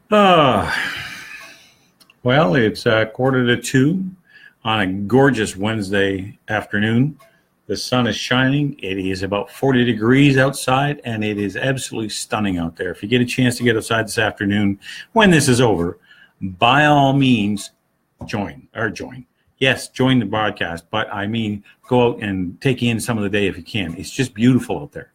Uh, well, it's 1:45 on a gorgeous Wednesday afternoon. The sun is shining. It is about 40 degrees outside, and it is absolutely stunning out there. If you get a chance to get outside this afternoon when this is over, by all means, join. Yes, join the broadcast, but I mean, go out and take in some of the day if you can. It's just beautiful out there.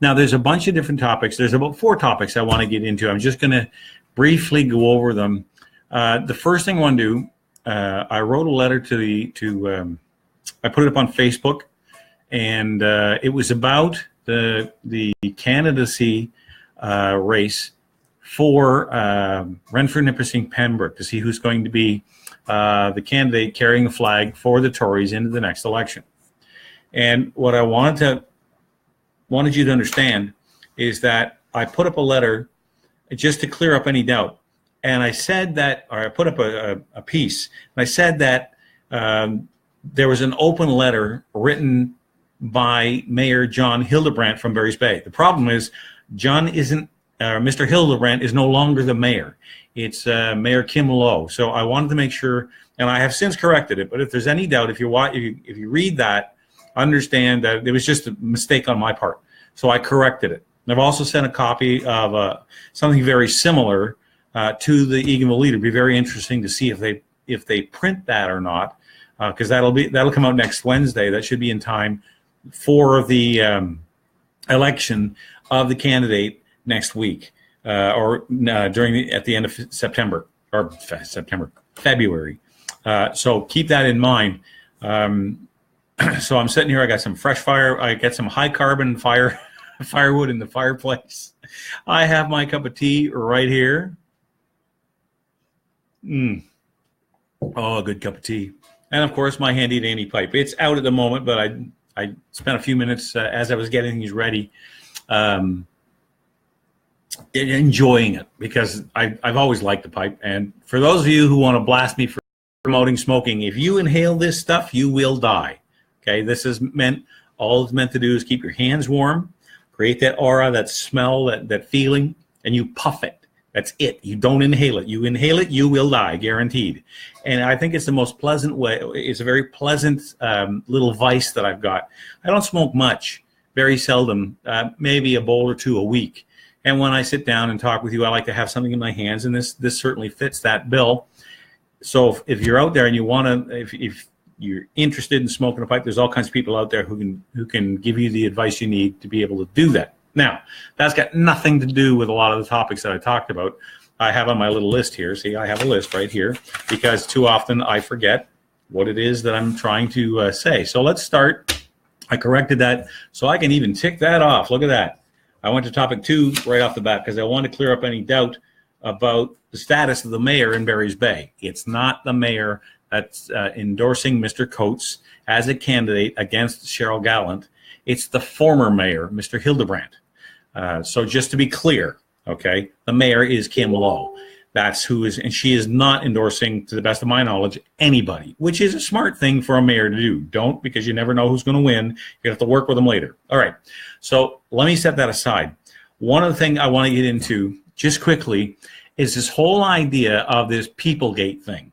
Now, there's a bunch of different topics. There's about 4 topics I want to get into. I'm just going to briefly go over them. The first thing I want to do, I wrote a letter I put it up on Facebook, and it was about the candidacy race for Renfrew, Nipissing, Pembroke, to see who's going to be the candidate carrying the flag for the Tories into the next election. And what I wanted you to understand is that I put up a letter just to clear up any doubt. And I said that, or I put up a piece, and I said that there was an open letter written by Mayor John Hildebrandt from Barry's Bay. The problem is Mr. Hildebrandt is no longer the mayor. It's Mayor Kim Lowe. So I wanted to make sure, and I have since corrected it, but if there's any doubt, if you read that, understand that it was just a mistake on my part. So I corrected it. And I've also sent a copy of something very similar to the Eganville Leader. It'd be very interesting to see if they print that or not, because that'll come out next Wednesday. That should be in time for the election of the candidate next week, or at the end of February. So keep that in mind. So I'm sitting here. I got some fresh fire. I got some high carbon firewood in the fireplace. I have my cup of tea right here. Oh, a good cup of tea. And of course, my handy dandy pipe. It's out at the moment, but I spent a few minutes as I was getting these ready, enjoying it, because I've always liked the pipe. And for those of you who want to blast me for promoting smoking, if you inhale this stuff, you will die. Okay, all it's meant to do is keep your hands warm, create that aura, that smell, that feeling, and you puff it. That's it. You don't inhale it. You inhale it, you will die, guaranteed. And I think it's the most pleasant way. It's a very pleasant little vice that I've got. I don't smoke much, very seldom, maybe a bowl or two a week. And when I sit down and talk with you, I like to have something in my hands, and this certainly fits that bill. So if you're out there and you want to, if you're interested in smoking a pipe, there's all kinds of people out there who can give you the advice you need to be able to do that. Now, that's got nothing to do with a lot of the topics that I talked about. I have on my little list here. See, I have a list right here, because too often I forget what it is that I'm trying to say. So let's start. I corrected that, so I can even tick that off. Look at that. I went to topic 2 right off the bat because I want to clear up any doubt about the status of the mayor in Barry's Bay. It's not the mayor that's endorsing Mr. Coates as a candidate against Cheryl Gallant. It's the former mayor, Mr. Hildebrandt. So just to be clear, okay, the mayor is Kim Lowe. That's who is, and she is not endorsing, to the best of my knowledge, anybody, which is a smart thing for a mayor to do. Don't, because you never know who's going to win. You have to work with them later. All right. So let me set that aside. One of the things I want to get into just quickly is this whole idea of this Peoplegate thing.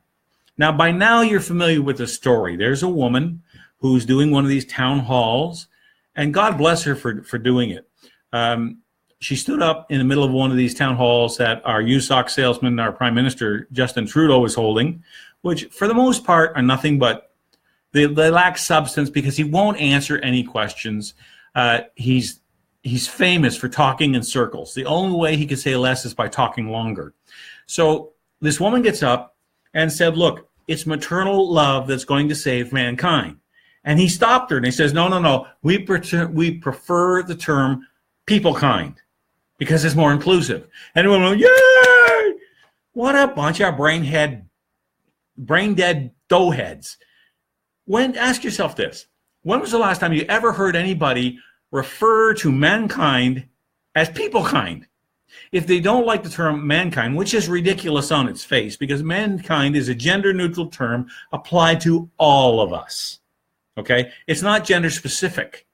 Now, by now you're familiar with the story. There's a woman who's doing one of these town halls, and God bless her for doing it. She stood up in the middle of one of these town halls that our USOC salesman, our Prime Minister, Justin Trudeau, is holding, which for the most part are nothing but, they lack substance because he won't answer any questions. He's famous for talking in circles. The only way he could say less is by talking longer. So this woman gets up and said, look, it's maternal love that's going to save mankind. And he stopped her and he says, no, we prefer the term peoplekind because it's more inclusive. And everyone went, yay! What a bunch of brain dead doughheads. Ask yourself this. When was the last time you ever heard anybody refer to mankind as peoplekind? If they don't like the term mankind, which is ridiculous on its face, because mankind is a gender-neutral term applied to all of us. Okay? It's not gender specific.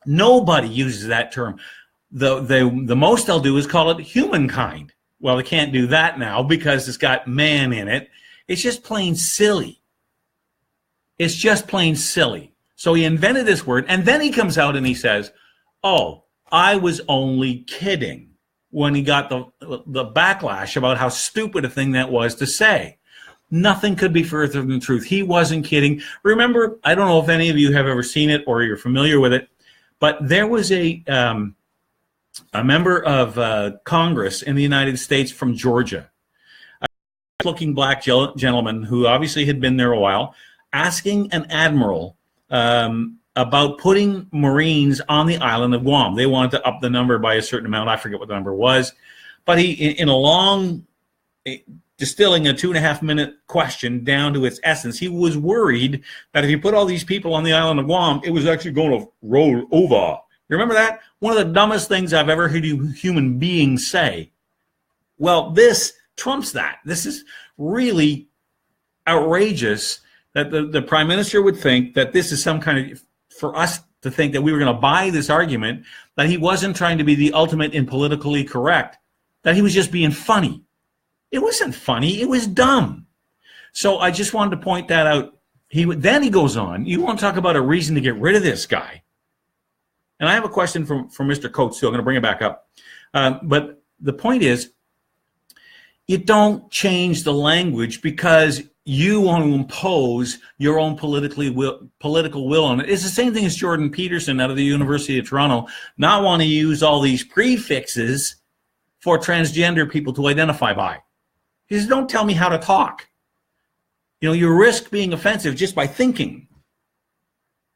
Nobody uses that term. The most they'll do is call it humankind. Well, they can't do that now because it's got man in it. It's just plain silly. It's just plain silly. So he invented this word, and then he comes out and he says, oh, I was only kidding, when he got the backlash about how stupid a thing that was to say. Nothing could be further from the truth. He wasn't kidding. Remember, I don't know if any of you have ever seen it or you're familiar with it, but there was a member of Congress in the United States from Georgia, a looking black gentleman who obviously had been there a while, asking an admiral about putting Marines on the island of Guam. They wanted to up the number by a certain amount. I forget what the number was. But he, in a long, distilling a 2.5-minute question down to its essence, he was worried that if you put all these people on the island of Guam, it was actually going to roll over. You remember that? One of the dumbest things I've ever heard a human being say. Well, this trumps that. This is really outrageous that the Prime Minister would think that this is some kind of, for us to think that we were going to buy this argument, that he wasn't trying to be the ultimate in politically correct, that he was just being funny. It wasn't funny. It was dumb. So I just wanted to point that out. Then he goes on. You want to talk about a reason to get rid of this guy? And I have a question from Mr. Coates, too. I'm going to bring it back up. But the point is, you don't change the language because you want to impose your own political will on it. It's the same thing as Jordan Peterson out of the University of Toronto not want to use all these prefixes for transgender people to identify by. He says, don't tell me how to talk. You know, you risk being offensive just by thinking.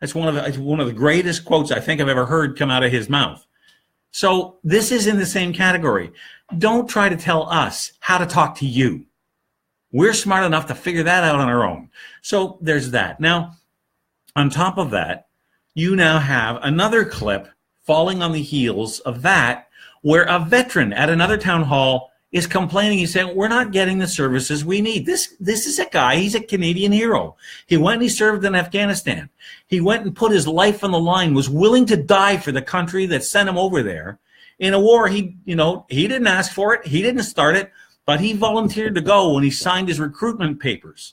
That's one of the greatest quotes I think I've ever heard come out of his mouth. So this is in the same category. Don't try to tell us how to talk to you. We're smart enough to figure that out on our own. So there's that. Now, on top of that, you now have another clip falling on the heels of that, where a veteran at another town hall is complaining. He's saying, we're not getting the services we need. This is a guy, he's a Canadian hero. He went and he served in Afghanistan. He went and put his life on the line, was willing to die for the country that sent him over there in a war. He didn't ask for it. He didn't start it, but he volunteered to go when he signed his recruitment papers.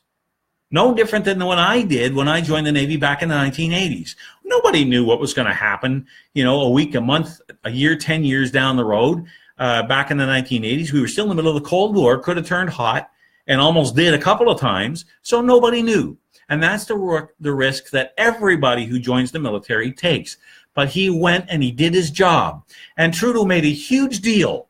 No different than the one I did when I joined the Navy back in the 1980s. Nobody knew what was going to happen, a week, a month, a year, 10 years down the road. Back in the 1980s, we were still in the middle of the Cold War, could have turned hot, and almost did a couple of times, so nobody knew. And that's the risk that everybody who joins the military takes. But he went and he did his job. And Trudeau made a huge deal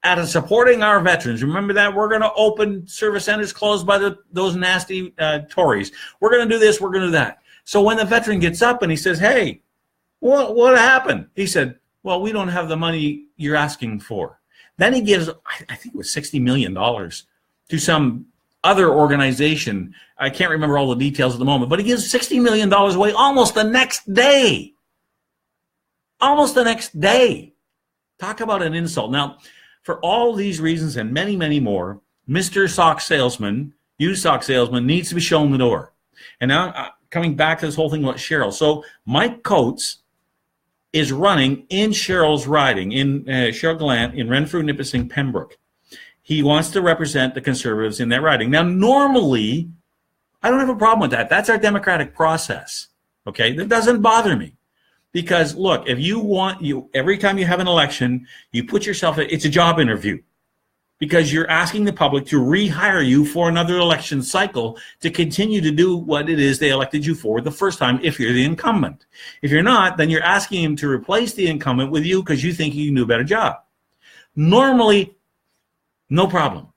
out of supporting our veterans. Remember that? We're going to open service centers closed by those nasty Tories. We're going to do this, we're going to do that. So when the veteran gets up and he says, hey, what happened? He said, well, we don't have the money you're asking for. Then he gives, I think it was $60 million to some other organization. I can't remember all the details at the moment, but he gives $60 million away almost the next day. Almost the next day. Talk about an insult. Now, for all these reasons and many, many more, Mr. Sock Salesman, used sock salesman, needs to be shown the door. And now coming back to this whole thing about Cheryl. So Mike Coates is running in Cheryl's riding, in Cheryl Gallant, in Renfrew, Nipissing, Pembroke. He wants to represent the Conservatives in that riding. Now, normally, I don't have a problem with that. That's our democratic process, okay? That doesn't bother me. Because, look, if every time you have an election, you put yourself, it's a job interview. Because you're asking the public to rehire you for another election cycle to continue to do what it is they elected you for the first time if you're the incumbent. If you're not, then you're asking him to replace the incumbent with you because you think you can do a better job. Normally, no problem.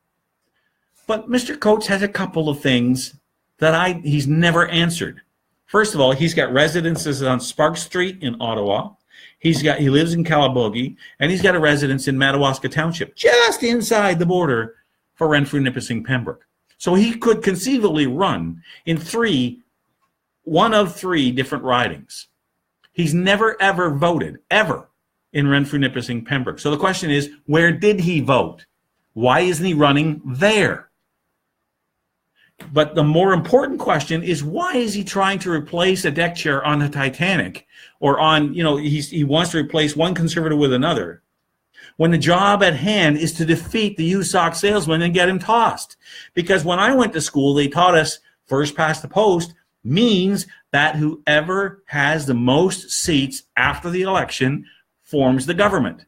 But Mr. Coates has a couple of things that he's never answered. First of all, he's got residences on Spark Street in Ottawa. He lives in Calabogie, and he's got a residence in Madawaska Township, just inside the border for Renfrew, Nipissing, Pembroke. So he could conceivably run in one of three different ridings. He's never, ever voted, ever, in Renfrew, Nipissing, Pembroke. So the question is, where did he vote? Why isn't he running there? But the more important question is, why is he trying to replace a deck chair on the Titanic, or on, he wants to replace one Conservative with another? when the job at hand is to defeat the used sock salesman and get him tossed. Because when I went to school, they taught us first past the post means that whoever has the most seats after the election forms the government.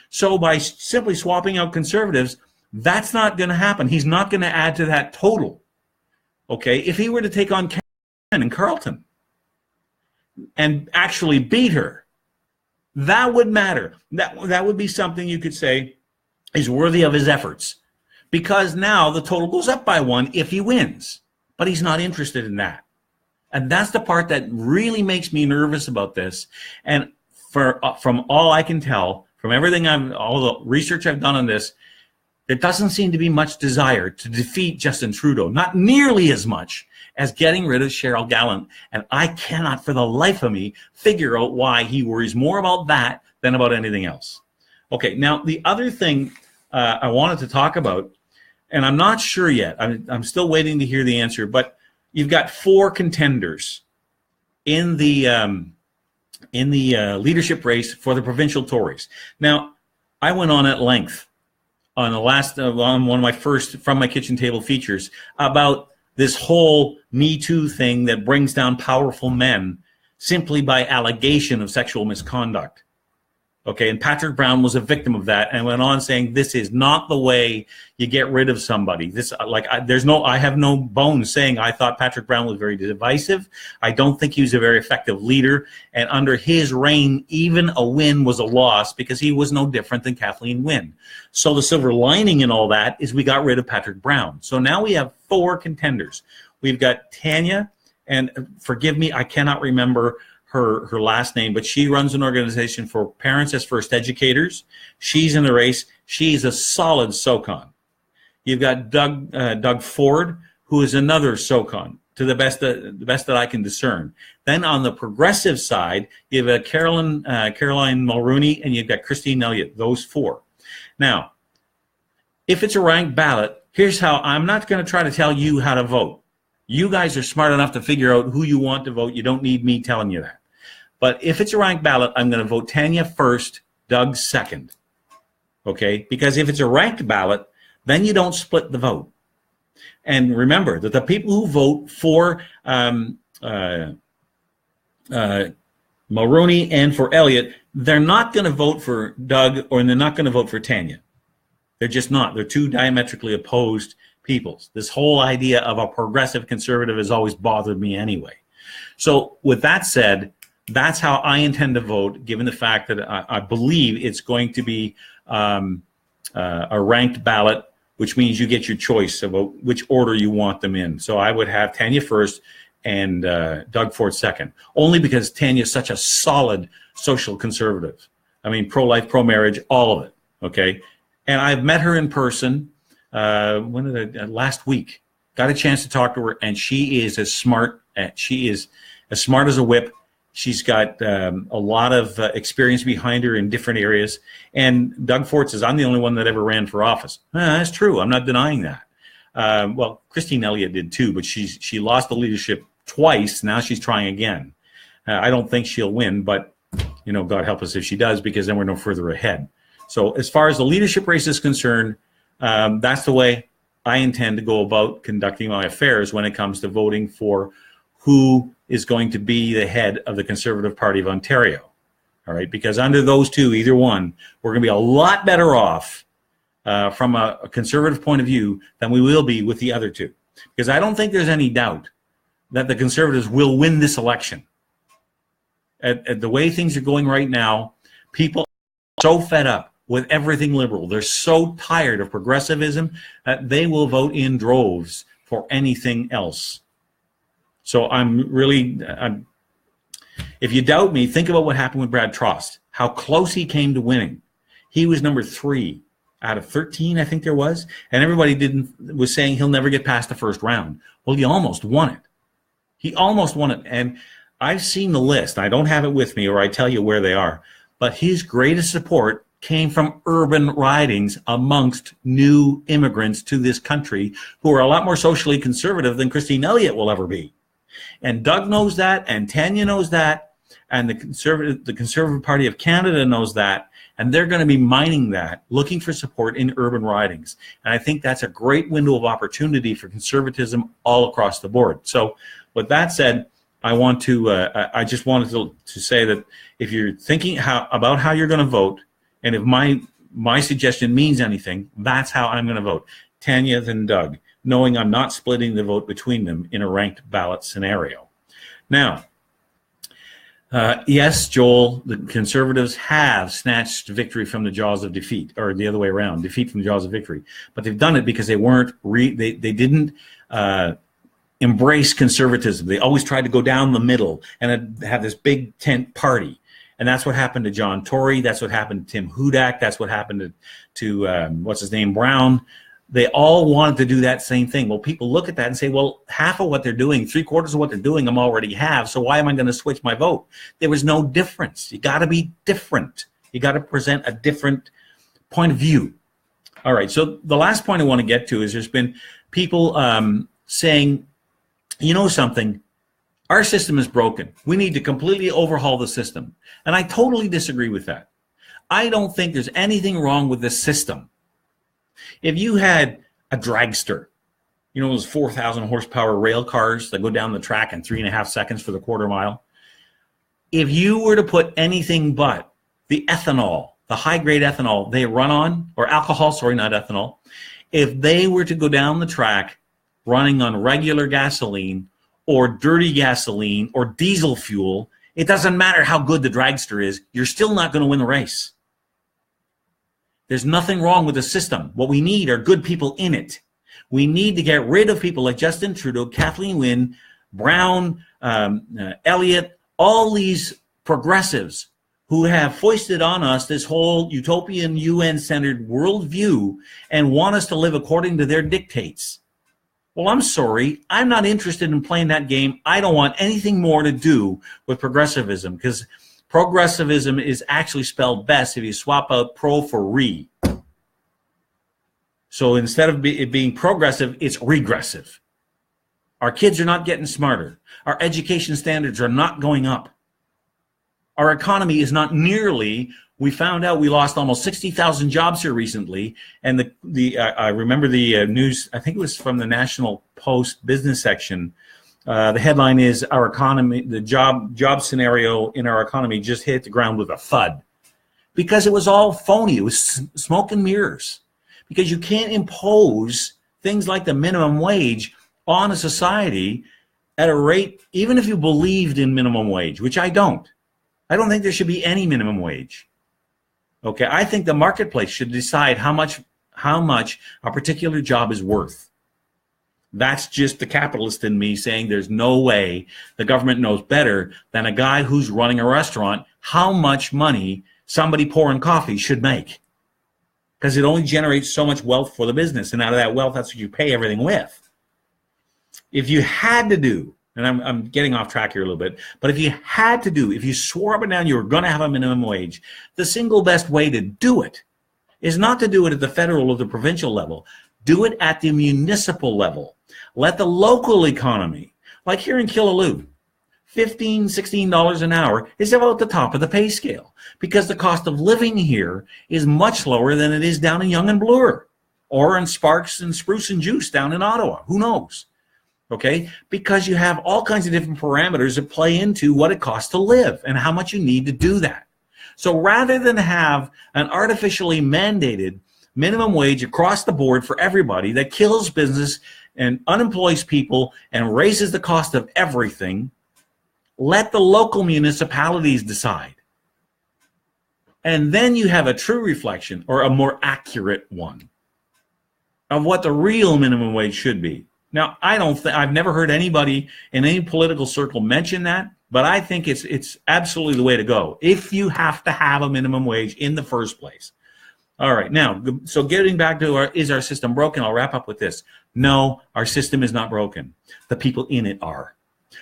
So by simply swapping out conservatives, that's not going to happen. He's not going to add to that total. Okay, if he were to take on Ken and Carleton and actually beat her, that would matter. That would be something you could say is worthy of his efforts, because now the total goes up by 1 if he wins. But he's not interested in that. And that's the part that really makes me nervous about this. And from all I can tell, from everything all the research I've done on this, there doesn't seem to be much desire to defeat Justin Trudeau, not nearly as much as getting rid of Cheryl Gallant. And I cannot for the life of me figure out why he worries more about that than about anything else. Okay, now the other thing I wanted to talk about, and I'm not sure yet, I'm still waiting to hear the answer, but you've got 4 contenders in the leadership race for the provincial Tories. Now, I went on at length on the last on one of my first From My Kitchen Table features about this whole Me Too thing that brings down powerful men simply by allegation of sexual misconduct. Okay, and Patrick Brown was a victim of that and went on saying this is not the way you get rid of somebody. I have no bones saying I thought Patrick Brown was very divisive. I don't think he was a very effective leader, and under his reign, even a win was a loss because he was no different than Kathleen Wynne. So the silver lining in all that is we got rid of Patrick Brown. So now we have 4 contenders. We've got Tanya, and forgive me, I cannot remember her last name, but she runs an organization for Parents as First Educators. She's in the race. She's a solid SOCON. You've got Doug Ford, who is another SOCON, to the best that I can discern. Then on the progressive side, you have Caroline Mulroney, and you've got Christine Elliott. Those 4. Now, if it's a ranked ballot, here's how. I'm not going to try to tell you how to vote. You guys are smart enough to figure out who you want to vote. You don't need me telling you that. But if it's a ranked ballot, I'm going to vote Tanya first, Doug second. Okay? Because if it's a ranked ballot, then you don't split the vote. And remember that the people who vote for Mulroney and for Elliott, they're not going to vote for Doug, or they're not going to vote for Tanya. They're just not. They're 2 diametrically opposed peoples. This whole idea of a progressive conservative has always bothered me anyway. So with that said, that's how I intend to vote, given the fact that I believe it's going to be a ranked ballot, which means you get your choice about which order you want them in. So I would have Tanya first and Doug Ford second, only because Tanya is such a solid social conservative. I mean, pro-life, pro-marriage, all of it, okay? And I've met her in person last week. Got a chance to talk to her, and she is as smart as a whip. She's got a lot of experience behind her in different areas. And Doug Ford says, I'm the only one that ever ran for office. That's true. I'm not denying that. Well, Christine Elliott did too, but she lost the leadership twice. Now she's trying again. I don't think she'll win, but God help us if she does, because then we're no further ahead. So as far as the leadership race is concerned, that's the way I intend to go about conducting my affairs when it comes to voting for who is going to be the head of the Conservative Party of Ontario. All right, because under those 2, either one, we're going to be a lot better off from a conservative point of view than we will be with the other 2. Because I don't think there's any doubt that the Conservatives will win this election. At the way things are going right now, people are so fed up with everything liberal. They're so tired of progressivism that they will vote in droves for anything else. So if you doubt me, think about what happened with Brad Trost, how close he came to winning. He was number 3 out of 13, I think there was, and everybody was saying he'll never get past the first round. Well, he almost won it. He almost won it, and I've seen the list. I don't have it with me, or I tell you where they are, but his greatest support came from urban ridings amongst new immigrants to this country who are a lot more socially conservative than Christine Elliott will ever be. And Doug knows that, and Tanya knows that, And the Conservative Party of Canada knows that, and they're going to be mining that, looking for support in urban ridings. And I think that's a great window of opportunity for conservatism all across the board. So with that said, I just wanted to say that if you're thinking about how you're going to vote, and if my suggestion means anything, that's how I'm going to vote. Tanya and Doug, knowing I'm not splitting the vote between them in a ranked ballot scenario. Now, yes, Joel, the Conservatives have snatched victory from the jaws of defeat, or the other way around, defeat from the jaws of victory. But they've done it because they didn't embrace conservatism. They always tried to go down the middle and have this big tent party. And that's what happened to John Tory. That's what happened to Tim Hudak. That's what happened to Brown. They all wanted to do that same thing. Well, people look at that and say, well, half of what they're doing, 3/4 of what they're doing, I'm already have. So why am I going to switch my vote? There was no difference. You got to be different. You got to present a different point of view. All right. So the last point I want to get to is there's been people saying, you know something, our system is broken. We need to completely overhaul the system. And I totally disagree with that. I don't think there's anything wrong with the system. If you had a dragster, you know those 4,000 horsepower rail cars that go down the track in 3.5 seconds for the quarter mile? If you were to put anything but the ethanol, the high-grade ethanol they run on, or alcohol, sorry, not ethanol, if they were to go down the track running on regular gasoline or dirty gasoline or diesel fuel, it doesn't matter how good the dragster is, you're still not going to win the race. There's nothing wrong with the system. What we need are good people in it. We need to get rid of people like Justin Trudeau, Kathleen Wynne, Brown, Elliott, all these progressives who have foisted on us this whole utopian UN-centered worldview and want us to live according to their dictates. Well, I'm sorry. I'm not interested in playing that game. I don't want anything more to do with progressivism, because progressivism is actually spelled best if you swap out pro for re. So instead of it being progressive, it's regressive. Our kids are not getting smarter. Our education standards are not going up. Our economy is not nearly, we found out we lost almost 60,000 jobs here recently. And I remember the news, I think it was from the National Post business section. The headline is, our economy, the job scenario in our economy just hit the ground with a thud. Because it was all phony. It was smoke and mirrors. Because you can't impose things like the minimum wage on a society at a rate, even if you believed in minimum wage, which I don't. I don't think there should be any minimum wage. Okay, I think the marketplace should decide how much a particular job is worth. That's just the capitalist in me saying there's no way the government knows better than a guy who's running a restaurant how much money somebody pouring coffee should make. Because it only generates so much wealth for the business, and out of that wealth, that's what you pay everything with. If you had to do, and I'm getting off track here a little bit, but if you swore up and down you were going to have a minimum wage, the single best way to do it is not to do it at the federal or the provincial level. Do it at the municipal level. Let the local economy, like here in Killaloe, $15, $16 an hour is about the top of the pay scale, because the cost of living here is much lower than it is down in Yonge and Bloor or in Sparks and Spruce and Juice down in Ottawa. Who knows? Okay, because you have all kinds of different parameters that play into what it costs to live and how much you need to do that. So rather than have an artificially mandated minimum wage across the board for everybody that kills business and unemploys people and raises the cost of everything, let the local municipalities decide. And then you have a true reflection, or a more accurate one, of what the real minimum wage should be. Now, I've never heard anybody in any political circle mention that, but I think it's absolutely the way to go if you have to have a minimum wage in the first place. All right, now, so getting back to is our system broken? I'll wrap up with this. No, our system is not broken. The people in it are.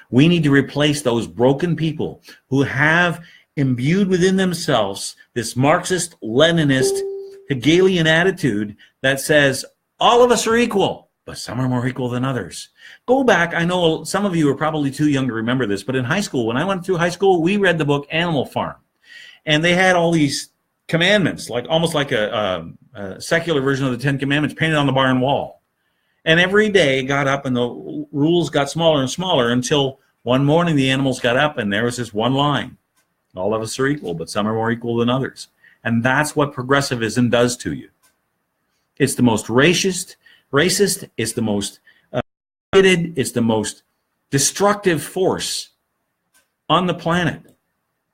We need to replace those broken people who have imbued within themselves this Marxist, Leninist, Hegelian attitude that says all of us are equal. but some are more equal than others. Go back. I know some of you are probably too young to remember this, but in high school, when I went through high school, we read the book Animal Farm. And they had all these commandments, like almost like a secular version of the Ten Commandments painted on the barn wall. And every day it got up and the rules got smaller and smaller until one morning the animals got up and there was this one line. All of us are equal, but some are more equal than others. And that's what progressivism does to you. It's the most racist, it's the most bigoted, it's the most destructive force on the planet.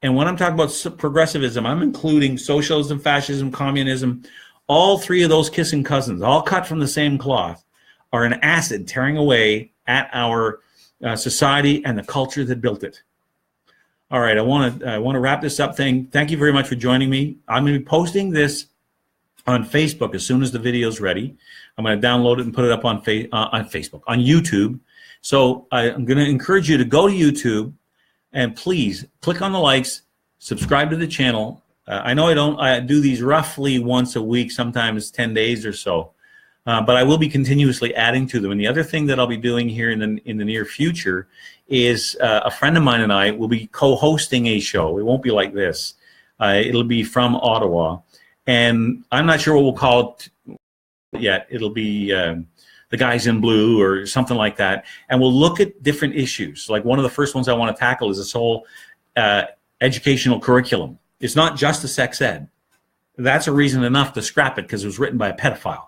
And when I'm talking about progressivism, I'm including socialism, fascism, communism. All three of those kissing cousins, all cut from the same cloth, are an acid tearing away at our society and the culture that built it. All right, I want to wrap this up. Thank you very much for joining me. I'm going to be posting this on Facebook as soon as the video is ready. I'm going to download it and put it up on Facebook, on YouTube. So I'm going to encourage you to go to YouTube and please click on the likes, subscribe to the channel. I know I do these roughly once a week, sometimes 10 days or so, but I will be continuously adding to them. And the other thing that I'll be doing here in the near future is a friend of mine and I will be co-hosting a show. It won't be like this. It'll be from Ottawa. And I'm not sure what we'll call it yet. It'll be the Guys in Blue or something like that. And we'll look at different issues. Like one of the first ones I want to tackle is this whole educational curriculum. It's not just a sex ed. That's a reason enough to scrap it because it was written by a pedophile.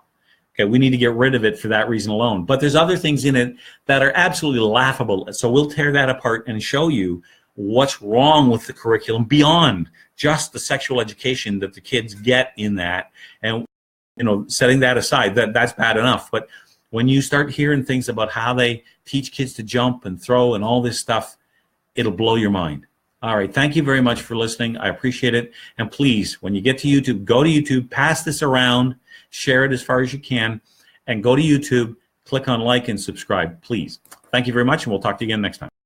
Okay, we need to get rid of it for that reason alone. But there's other things in it that are absolutely laughable. So we'll tear that apart and show you what's wrong with the curriculum beyond just the sexual education that the kids get in that. And, you know, setting that aside, that's bad enough. But when you start hearing things about how they teach kids to jump and throw and all this stuff, it'll blow your mind. All right, thank you very much for listening. I appreciate it. And please, when you get to YouTube, go to YouTube, pass this around, share it as far as you can, and go to YouTube, click on like and subscribe, please. Thank you very much, and we'll talk to you again next time.